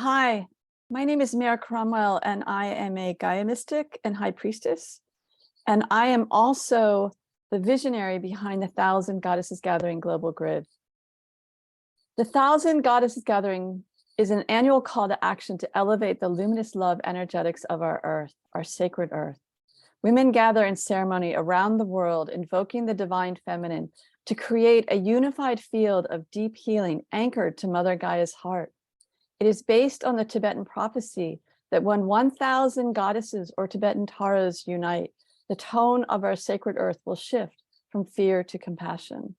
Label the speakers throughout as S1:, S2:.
S1: Hi, my name is Mare Cromwell, and I am a Gaia mystic and high priestess. And I am also the visionary behind the Thousand Goddesses Gathering Global Grid. The Thousand Goddesses Gathering is an annual call to action to elevate the luminous love energetics of our earth, our sacred earth. Women gather in ceremony around the world, invoking the divine feminine to create a unified field of deep healing anchored to Mother Gaia's heart. It is based on the Tibetan prophecy that when 1,000 goddesses or Tibetan taras unite, the tone of our sacred earth will shift from fear to compassion.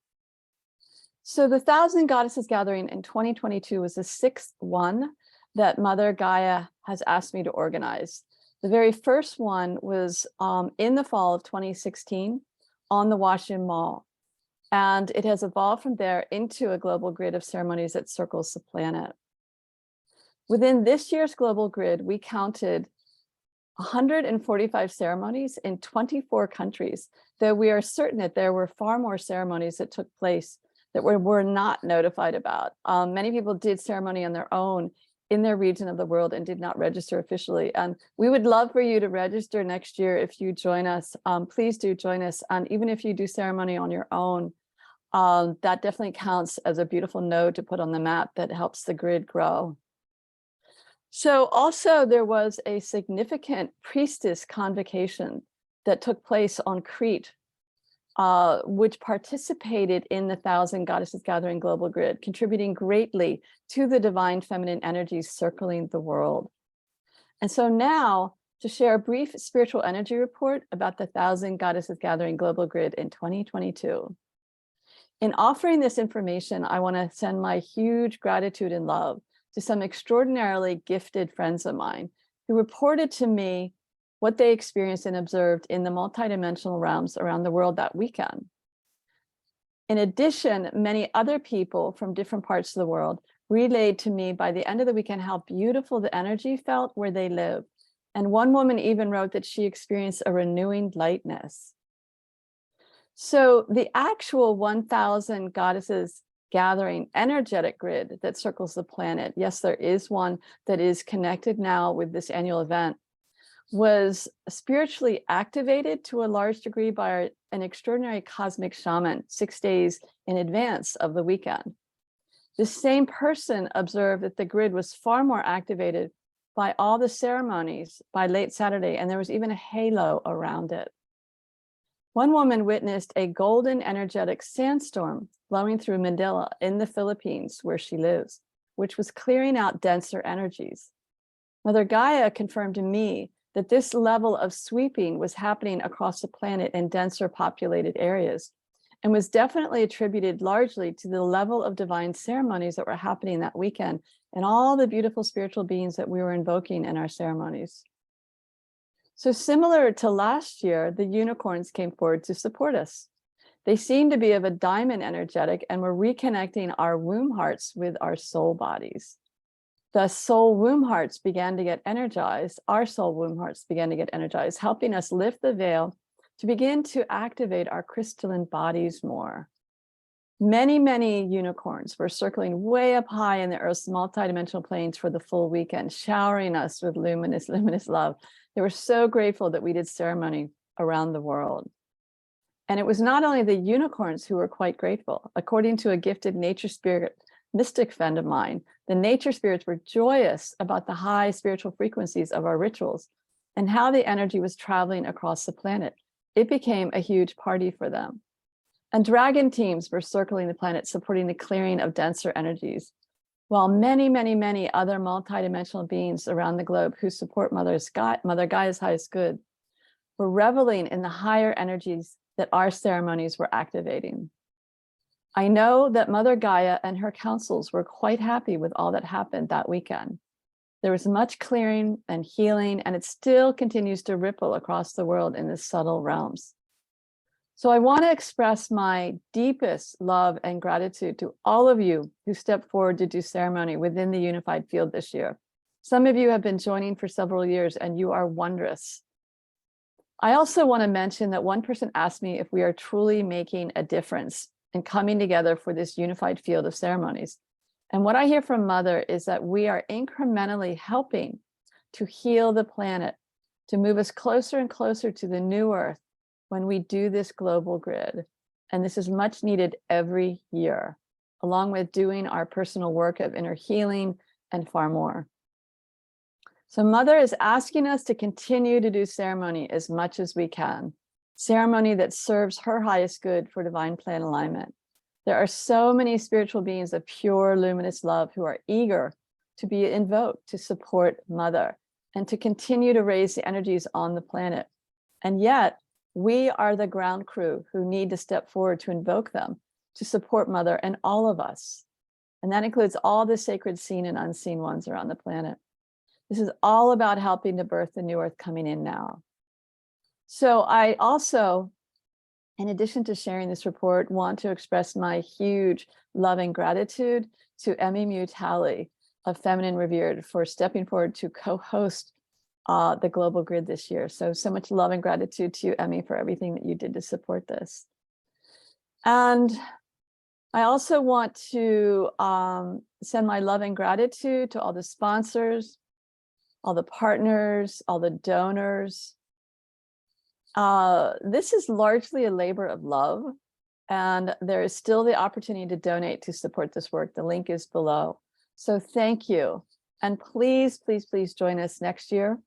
S1: So the Thousand Goddesses Gathering in 2022 was the sixth one that Mother Gaia has asked me to organize. The very first one was in the fall of 2016 on the Washington Mall. And it has evolved from there into a global grid of ceremonies that circles the planet. Within this year's global grid, we counted 145 ceremonies in 24 countries, though we are certain that there were far more ceremonies that took place that we're not notified about. Many people did ceremony on their own in their region of the world and did not register officially. And we would love for you to register next year if you join us. Please do join us. And even if you do ceremony on your own, that definitely counts as a beautiful node to put on the map that helps the grid grow. So also there was a significant priestess convocation that took place on Crete, which participated in the Thousand Goddesses Gathering Global Grid, contributing greatly to the divine feminine energies circling the world. And so now to share a brief spiritual energy report about the Thousand Goddesses Gathering Global Grid in 2022. In offering this information, I want to send my huge gratitude and love to some extraordinarily gifted friends of mine who reported to me what they experienced and observed in the multidimensional realms around the world that weekend. In addition, many other people from different parts of the world relayed to me by the end of the weekend how beautiful the energy felt where they lived. And one woman even wrote that she experienced a renewing lightness. So the actual 1,000 goddesses gathering energetic grid that circles the planet, yes, there is one that is connected now with this annual event, was spiritually activated to a large degree by an extraordinary cosmic shaman 6 days in advance of the weekend. This same person observed that the grid was far more activated by all the ceremonies by late Saturday, and there was even a halo around it. One woman witnessed a golden energetic sandstorm blowing through Manila in the Philippines, where she lives, which was clearing out denser energies. Mother Gaia confirmed to me that this level of sweeping was happening across the planet in denser populated areas, and was definitely attributed largely to the level of divine ceremonies that were happening that weekend and all the beautiful spiritual beings that we were invoking in our ceremonies. So similar to last year, the unicorns came forward to support us. They seemed to be of a diamond energetic and were reconnecting our womb hearts with our soul bodies. The soul womb hearts began to get energized. Our soul womb hearts began to get energized, helping us lift the veil to begin to activate our crystalline bodies more. Many, many unicorns were circling way up high in the Earth's multidimensional planes for the full weekend, showering us with luminous, luminous love. They were so grateful that we did ceremony around the world. And it was not only the unicorns who were quite grateful. According to a gifted nature spirit mystic friend of mine, the nature spirits were joyous about the high spiritual frequencies of our rituals and how the energy was traveling across the planet. It became a huge party for them. And dragon teams were circling the planet, supporting the clearing of denser energies, while many, many, many other multidimensional beings around the globe who support Mother Gaia's highest good were reveling in the higher energies that our ceremonies were activating. I know that Mother Gaia and her councils were quite happy with all that happened that weekend. There was much clearing and healing, and it still continues to ripple across the world in the subtle realms. So I want to express my deepest love and gratitude to all of you who stepped forward to do ceremony within the unified field this year. Some of you have been joining for several years, and you are wondrous. I also want to mention that one person asked me if we are truly making a difference and coming together for this unified field of ceremonies. And what I hear from Mother is that we are incrementally helping to heal the planet, to move us closer and closer to the new Earth when we do this global grid. And this is much needed every year, along with doing our personal work of inner healing and far more. So Mother is asking us to continue to do ceremony as much as we can, ceremony that serves her highest good for divine plan alignment. There are so many spiritual beings of pure luminous love who are eager to be invoked to support Mother and to continue to raise the energies on the planet. And yet we are the ground crew who need to step forward to invoke them, to support Mother and all of us. And that includes all the sacred seen and unseen ones around the planet. This is all about helping to birth the new Earth coming in now. So I also, in addition to sharing this report, want to express my huge love and gratitude to Emmi Mutale of Feminine Revered for stepping forward to co-host the Global Grid this year. So much love and gratitude to you, Emmi, for everything that you did to support this. And I also want to send my love and gratitude to all the sponsors, all the partners, all the donors. This is largely a labor of love, and there is still the opportunity to donate to support this work. The link is below. So thank you. And please, please, please join us next year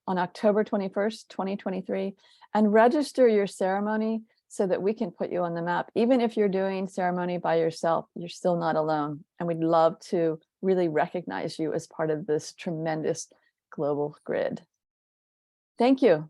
S1: on October 21st, 2023, and register your ceremony so that we can put you on the map. Even if you're doing ceremony by yourself, you're still not alone. And we'd love to really recognize you as part of this tremendous global grid. Thank you.